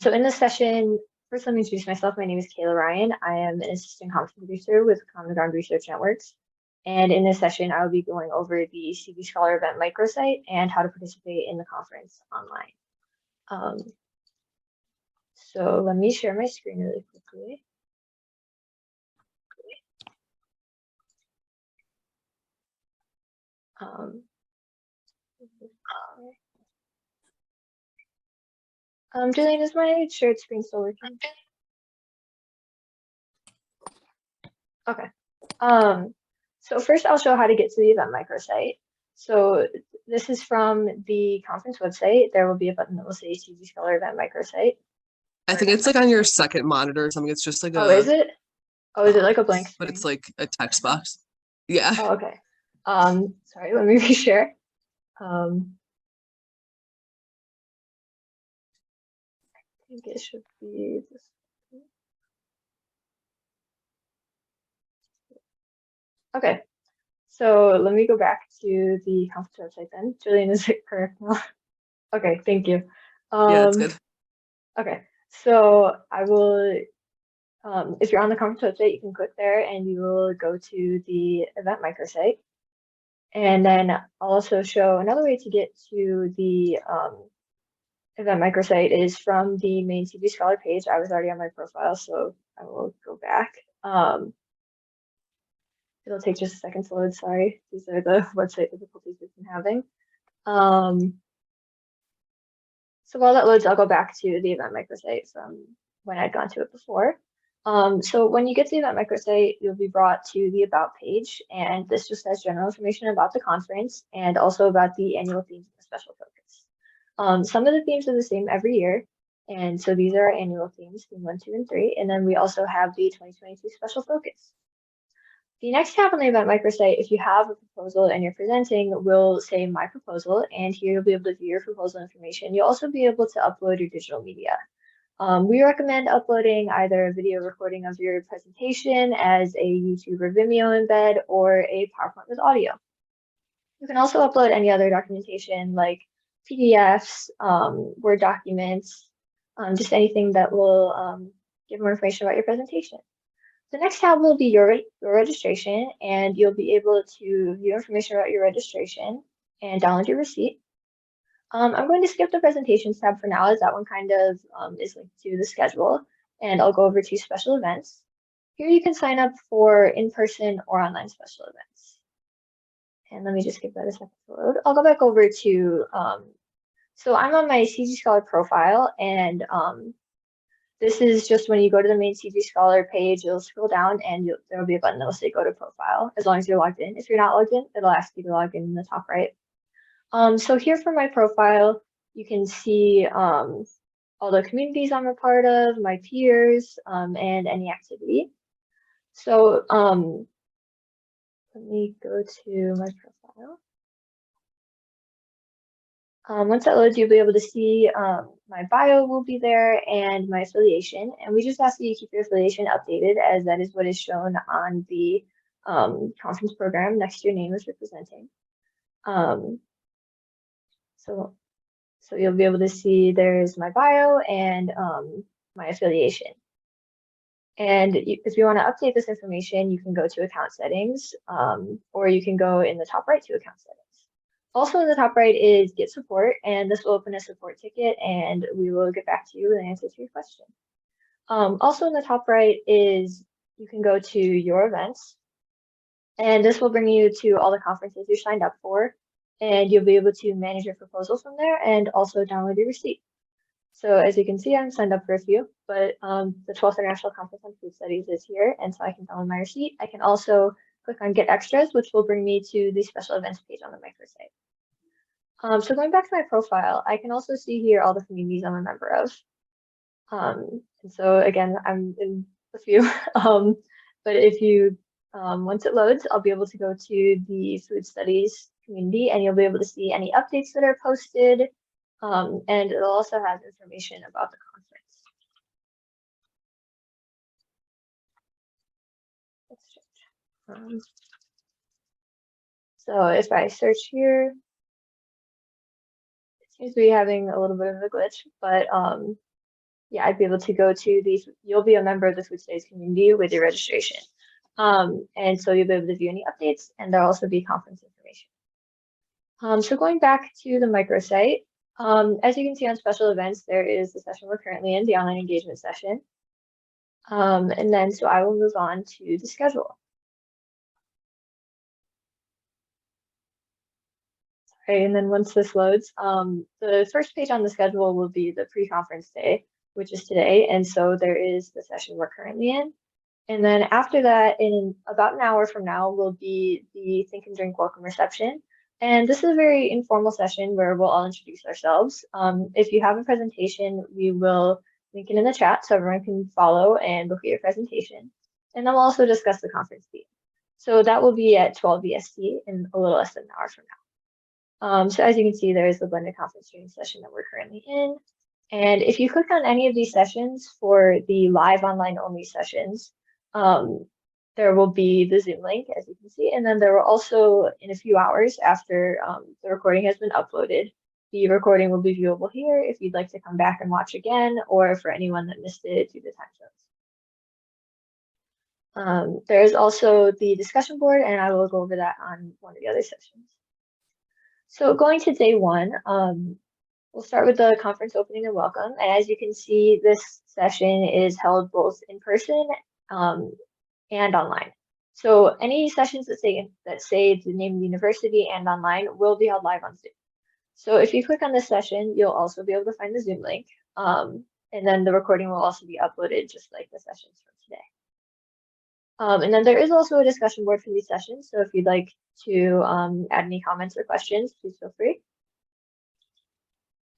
So in this session, first let me introduce myself. My name is Kayla Ryan. I am an assistant content producer with Common Ground Research Networks. And in this session, I will be going over the CV Scholar event microsite and how to participate in the conference online. So let me share my screen really quickly. Julian, is my shared screen still working? Okay. So first I'll show how to get to the event microsite. So this is from the conference website. There will be a button that will say CV Scholar event microsite. I think it's like on your second monitor or something. It's just like Oh, is it? Oh, is it like a blank screen? But it's like a text box. Yeah. Oh, okay. Sorry, let me reshare. I think it should be this. Okay, so let me go back to the conference website then. Julian, is it correct now? Okay, thank you. Yeah, it's good. Okay, so I will, if you're on the conference website, you can click there and you will go to the event microsite. And then I'll also show another way to get to the event microsite is from the main CV Scholar page. I was already on my profile, so I will go back. It'll take just a second to load, sorry. These are the website difficulties we've been having. So while that loads, I'll go back to the event microsite from when I'd gone to it before. So when you get to the event microsite, you'll be brought to the About page, and this just has general information about the conference and also about the annual themes and the special focus. Some of the themes are the same every year, and so these are our annual themes, theme 1, 2, and 3, and then we also have the 2022 special focus. The next tab on the event microsite, if you have a proposal and you're presenting, will say My Proposal, and here you'll be able to view your proposal information. You'll also be able to upload your digital media. We recommend uploading either a video recording of your presentation as a YouTube or Vimeo embed or a PowerPoint with audio. You can also upload any other documentation like PDFs, Word documents, just anything that will give more information about your presentation. The next tab will be your registration, and you'll be able to view information about your registration and download your receipt. I'm going to skip the presentations tab for now, as that one kind of is linked to the schedule, and I'll go over to special events. Here you can sign up for in-person or online special events. And let me just give that a second to load. I'll go back over to, so I'm on my CV Scholar profile, and this is just when you go to the main CV Scholar page, you'll scroll down and there will be a button that will say go to profile, as long as you're logged in. If you're not logged in, it'll ask you to log in the top right. So here for my profile, you can see all the communities I'm a part of, my peers, and any activity. So let me go to my profile. Once that loads, you'll be able to see my bio will be there and my affiliation. And we just ask that you keep your affiliation updated, as that is what is shown on the conference program next to your name as you're presenting. So you'll be able to see there's my bio and my affiliation. And if you want to update this information, you can go to account settings, or you can go in the top right to account settings. Also in the top right is get support, and this will open a support ticket and we will get back to you with an answer to your question. Also in the top right is you can go to your events, and this will bring you to all the conferences you're signed up for, and you'll be able to manage your proposal from there and also download your receipt. So as you can see, I'm signed up for a few, but the 12th International Conference on Food Studies is here, and so I can download my receipt. I can also click on Get Extras, which will bring me to the special events page on the microsite. So going back to my profile, I can also see here all the communities I'm a member of. And so again, I'm in a few, but if you, once it loads, I'll be able to go to the food studies community, and you'll be able to see any updates that are posted, and it'll also have information about the conference. Let's check. So if I search here, it seems to be having a little bit of a glitch, but yeah, I'd be able to go to these. You'll be a member of the Food Studies community with your registration. And so you'll be able to view any updates, and there'll also be conference information. So going back to the microsite, as you can see on special events, there is the session we're currently in, the online engagement session. And then so I will move on to the schedule. Okay, and then once this loads, the first page on the schedule will be the pre-conference day, which is today. And so there is the session we're currently in. And then after that, in about an hour from now, will be the Think and Drink welcome reception. And this is a very informal session where we'll all introduce ourselves. If you have a presentation, we will link it in the chat so everyone can follow and look at your presentation. And then we'll also discuss the conference theme. So that will be at 12 EST in a little less than an hour from now. So as you can see, there is the blended conference streaming session that we're currently in. And if you click on any of these sessions for the live online only sessions, there will be the Zoom link, as you can see, and then there will also, in a few hours after the recording has been uploaded, the recording will be viewable here if you'd like to come back and watch again, or for anyone that missed it due to time zones. There is also the discussion board, and I will go over that on one of the other sessions. So going to day one, we'll start with the conference opening and welcome. And as you can see, this session is held both in person and online. So any sessions that say the name of the university and online will be held live on Zoom. So if you click on this session, you'll also be able to find the Zoom link. And then the recording will also be uploaded just like the sessions from today. And then there is also a discussion board for these sessions. So if you'd like to add any comments or questions, please feel free.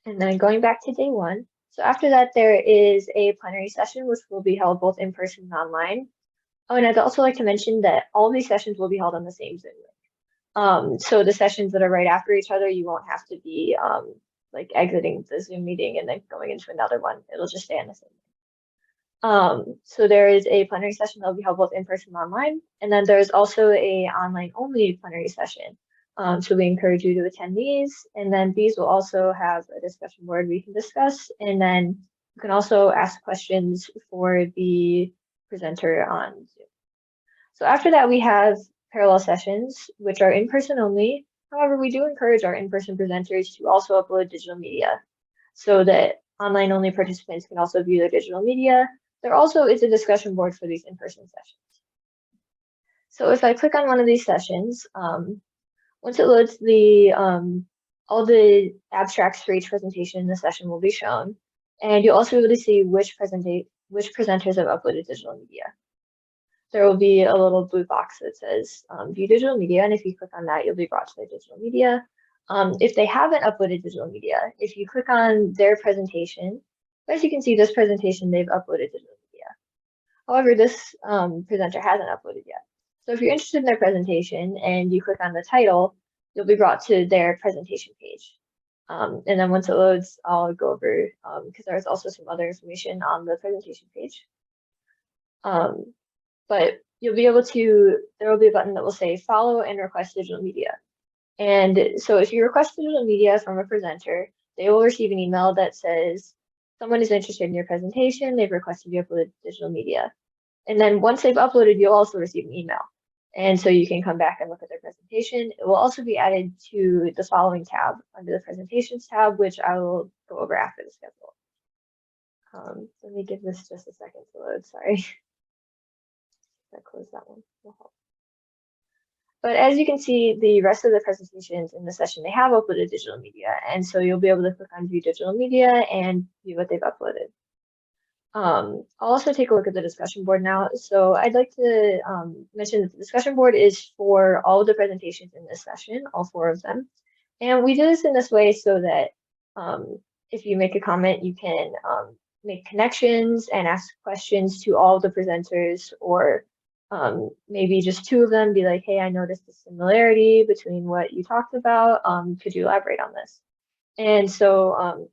And then going back to day one. So after that, there is a plenary session, which will be held both in person and online. Oh, and I'd also like to mention that all of these sessions will be held on the same Zoom link. So the sessions that are right after each other, you won't have to be like exiting the Zoom meeting and then going into another one. It'll just stay on the same link. So there is a plenary session that will be held both in person and online. And then there's also a online only plenary session. So we encourage you to attend these. And then these will also have a discussion board we can discuss. And then you can also ask questions for the presenter on Zoom. So after that, we have parallel sessions, which are in person only. However, we do encourage our in-person presenters to also upload digital media so that online only participants can also view their digital media. There also is a discussion board for these in-person sessions. So if I click on one of these sessions, once it loads, all the abstracts for each presentation in the session will be shown. And you'll also be able to see which presenters have uploaded digital media. There will be a little blue box that says view digital media, and if you click on that, you'll be brought to their digital media. If they haven't uploaded digital media, if you click on their presentation, as you can see, this presentation, they've uploaded digital media. However, this presenter hasn't uploaded yet. So if you're interested in their presentation and you click on the title, you'll be brought to their presentation page. And then once it loads, I'll go over, because there's also some other information on the presentation page. But you'll be able to, there will be a button that will say follow and request digital media. And so if you request digital media from a presenter, they will receive an email that says, someone is interested in your presentation, they've requested you upload digital media. And then once they've uploaded, you'll also receive an email. And so you can come back and look at their presentation. It will also be added to the following tab under the presentations tab, which I will go over after the schedule. Let me give this just a second to load, sorry. I closed that one. But as you can see, the rest of the presentations in the session, they have uploaded digital media. And so you'll be able to click on view digital media and view what they've uploaded. I'll also take a look at the discussion board now. So I'd like to mention that the discussion board is for all of the presentations in this session, all 4 of them. And we do this in this way so that if you make a comment, you can make connections and ask questions to all the presenters, or maybe just 2 of them, be like, hey, I noticed a similarity between what you talked about. Could you elaborate on this? And so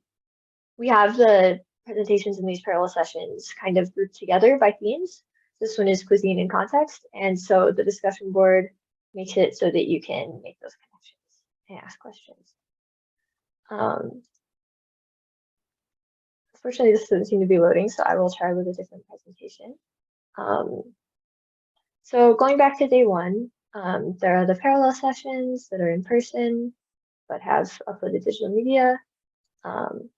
we have the presentations in these parallel sessions kind of grouped together by themes. This one is cuisine and context. And so the discussion board makes it so that you can make those connections and ask questions. Unfortunately, this doesn't seem to be loading, so I will try with a different presentation. So going back to day one, there are the parallel sessions that are in person, but have uploaded digital media. And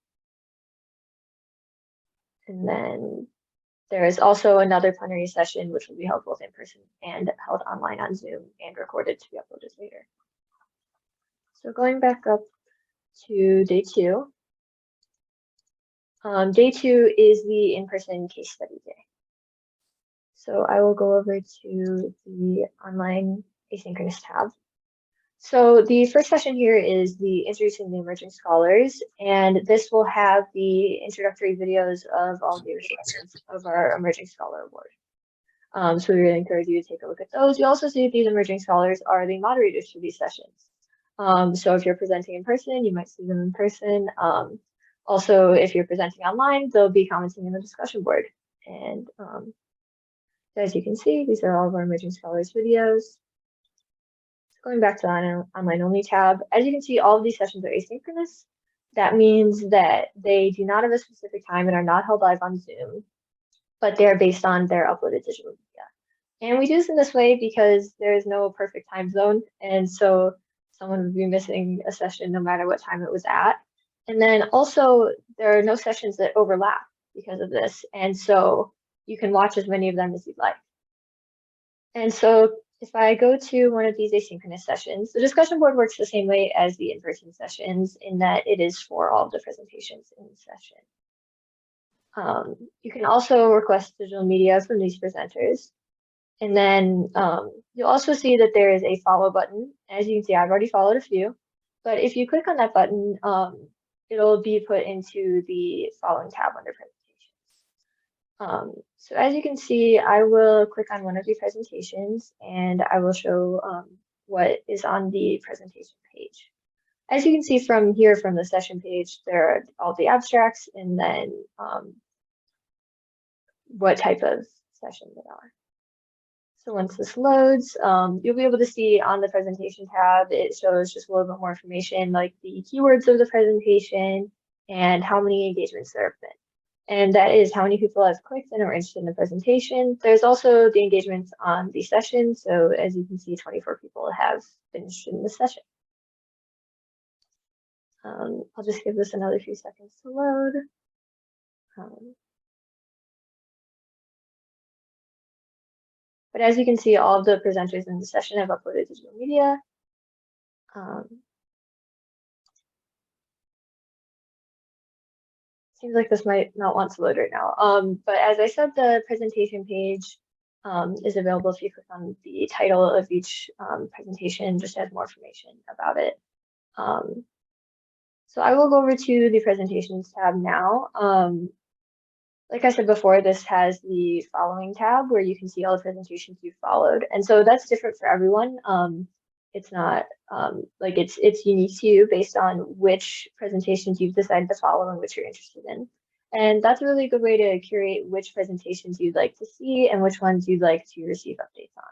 then there is also another plenary session, which will be held both in person and held online on Zoom and recorded to be uploaded later. So going back up to day two. Day two is the in-person case study day. So I will go over to the online asynchronous tab. So the first session here is the Introducing the Emerging Scholars, and this will have the introductory videos of all the recipients of our Emerging Scholar Award. So we really encourage you to take a look at those. You also see that these emerging scholars are the moderators for these sessions. So if you're presenting in person, you might see them in person. Also, if you're presenting online, they'll be commenting in the discussion board. And as you can see, these are all of our emerging scholars videos. So going back to the online only tab, as you can see, all of these sessions are asynchronous. That means that they do not have a specific time and are not held live on Zoom, but they're based on their uploaded digital media. And we do this in this way because there is no perfect time zone. And so someone would be missing a session no matter what time it was at. And then also there are no sessions that overlap because of this. And so you can watch as many of them as you'd like. And so if I go to one of these asynchronous sessions, the discussion board works the same way as the in-person sessions in that it is for all of the presentations in the session. You can also request digital media from these presenters. And then you'll also see that there is a follow button. As you can see, I've already followed a few. But if you click on that button, it'll be put into the following tab under presentations. So as you can see, I will click on one of the presentations and I will show what is on the presentation page. As you can see from here, from the session page, there are all the abstracts and then what type of session they are. So once this loads, you'll be able to see on the presentation tab, it shows just a little bit more information like the keywords of the presentation and how many engagements there have been. And that is how many people have clicked and are interested in the presentation. There's also the engagements on the session. So as you can see, 24 people have been interested in the session. I'll just give this another few seconds to load. But as you can see, all of the presenters in the session have uploaded digital media. Seems like this might not want to load right now. But as I said, the presentation page is available if you click on the title of each presentation, just has more information about it. So I will go over to the presentations tab now. Like I said before, this has the following tab where you can see all the presentations you've followed. And so that's different for everyone. It's not like it's unique to you based on which presentations you've decided to follow and which you're interested in. And that's a really good way to curate which presentations you'd like to see and which ones you'd like to receive updates on.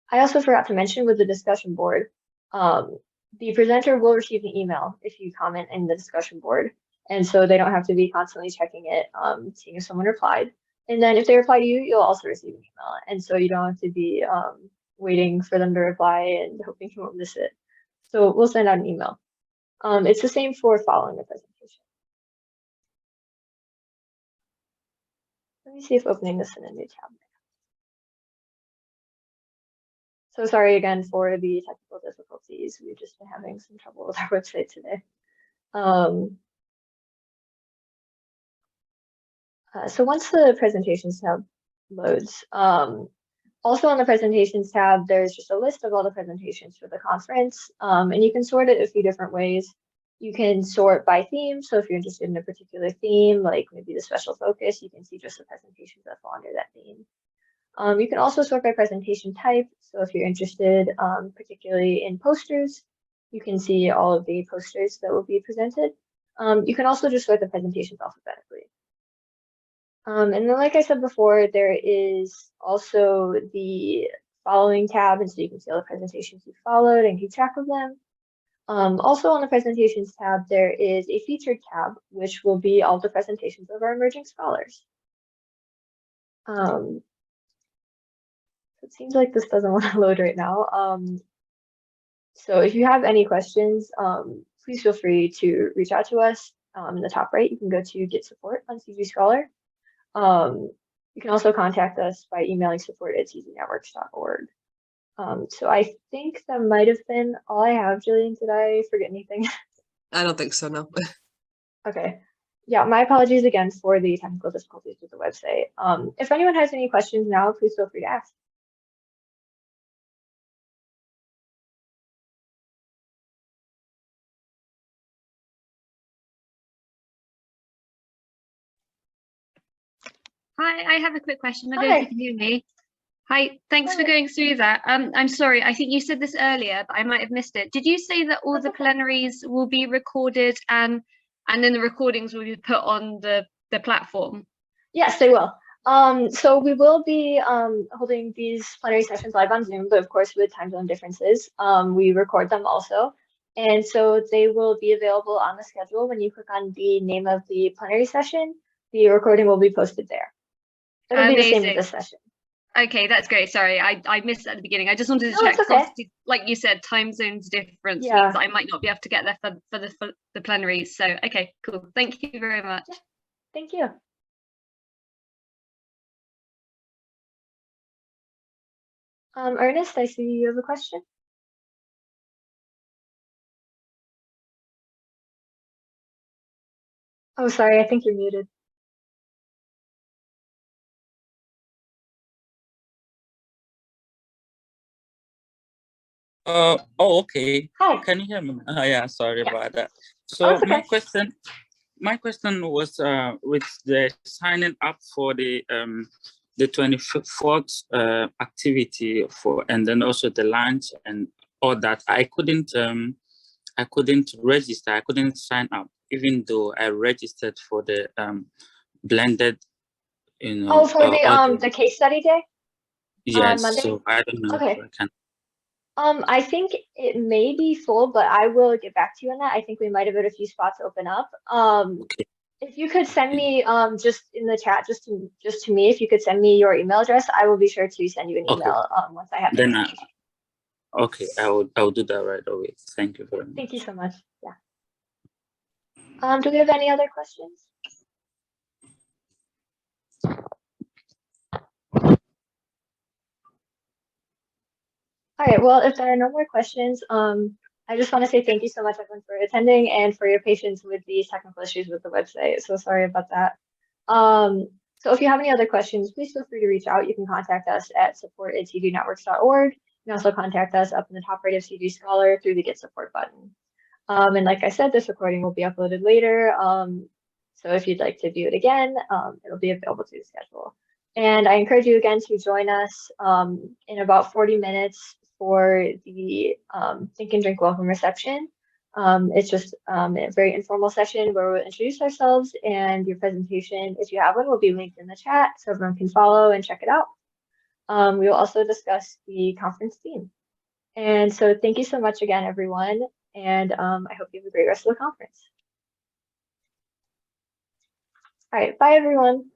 I also forgot to mention with the discussion board, the presenter will receive an email if you comment in the discussion board. And so they don't have to be constantly checking it, seeing if someone replied. And then if they reply to you, you'll also receive an email. And so you don't have to be waiting for them to reply and hoping you won't miss it. So we'll send out an email. It's the same for following the presentation. Let me see if opening this in a new tab. So sorry again for the technical difficulties. We've just been having some trouble with our website today. So once the presentations tab loads, also on the presentations tab, there's just a list of all the presentations for the conference, and you can sort it a few different ways. You can sort by theme. So if you're interested in a particular theme, like maybe the special focus, you can see just the presentations that fall under that theme. You can also sort by presentation type. So if you're interested particularly in posters, you can see all of the posters that will be presented. You can also just sort the presentations alphabetically. And then, like I said before, there is also the following tab, and so you can see all the presentations you followed and keep track of them. Also on the presentations tab, there is a featured tab, which will be all the presentations of our emerging scholars. It seems like this doesn't want to load right now. So if you have any questions, please feel free to reach out to us. In the top right, you can go to Get Support on CG Scholar. You can also contact us by emailing support@cgnetworks.org. So I think that might have been all I have, Jillian. Did I forget anything? I don't think so, no. Okay. Yeah, my apologies again for the technical difficulties with the website. If anyone has any questions now, please feel free to ask. Hi, I have a quick question. I don't know if you can hear me. Hi, thanks for going through that. I'm sorry, I think you said this earlier, but I might have missed it. Did you say that all the plenaries will be recorded and then the recordings will be put on the platform? Yes, they will. So we will be holding these plenary sessions live on Zoom, but of course with time zone differences, we record them also. And so they will be available on the schedule. When you click on the name of the plenary session, the recording will be posted there. It'll be the same with this session. Okay, that's great. Sorry, I missed at the beginning. I just wanted to check. Okay. Like you said, time zones difference means I might not be able to get there for the plenaries. So, okay, cool. Thank you very much. Yeah. Thank you. Ernest, I see you have a question. Oh, sorry, I think you're muted. Okay. Hi. Can you hear me? Yeah, sorry about that. So my question was with the signing up for the 24th activity and then also the lunch and all that. I couldn't register. I couldn't sign up, even though I registered for the blended, Oh, for the case study day? Yes. Monday? So I don't know if I can. I think it may be full, but I will get back to you on that. I think we might have had a few spots open up. Okay. If you could send me just in the chat, just to me, if you could send me your email address, I will be sure to send you an email once I have that. Okay, I will do that right away. Thank you very much. Thank you so much. Yeah. Do we have any other questions? All right, well, if there are no more questions, I just want to say thank you so much, everyone, for attending and for your patience with these technical issues with the website. So sorry about that. So if you have any other questions, please feel free to reach out. You can contact us at support@cgnetworks.org. You can also contact us up in the top right of CG Scholar through the Get Support button. And like I said, this recording will be uploaded later. So if you'd like to view it again, it'll be available through the schedule. And I encourage you again to join us in about 40 minutes for the Think and Drink Welcome reception. It's just a very informal session where we'll introduce ourselves, and your presentation, if you have one, will be linked in the chat so everyone can follow and check it out. We will also discuss the conference theme. And so thank you so much again, everyone. And I hope you have a great rest of the conference. All right, bye everyone.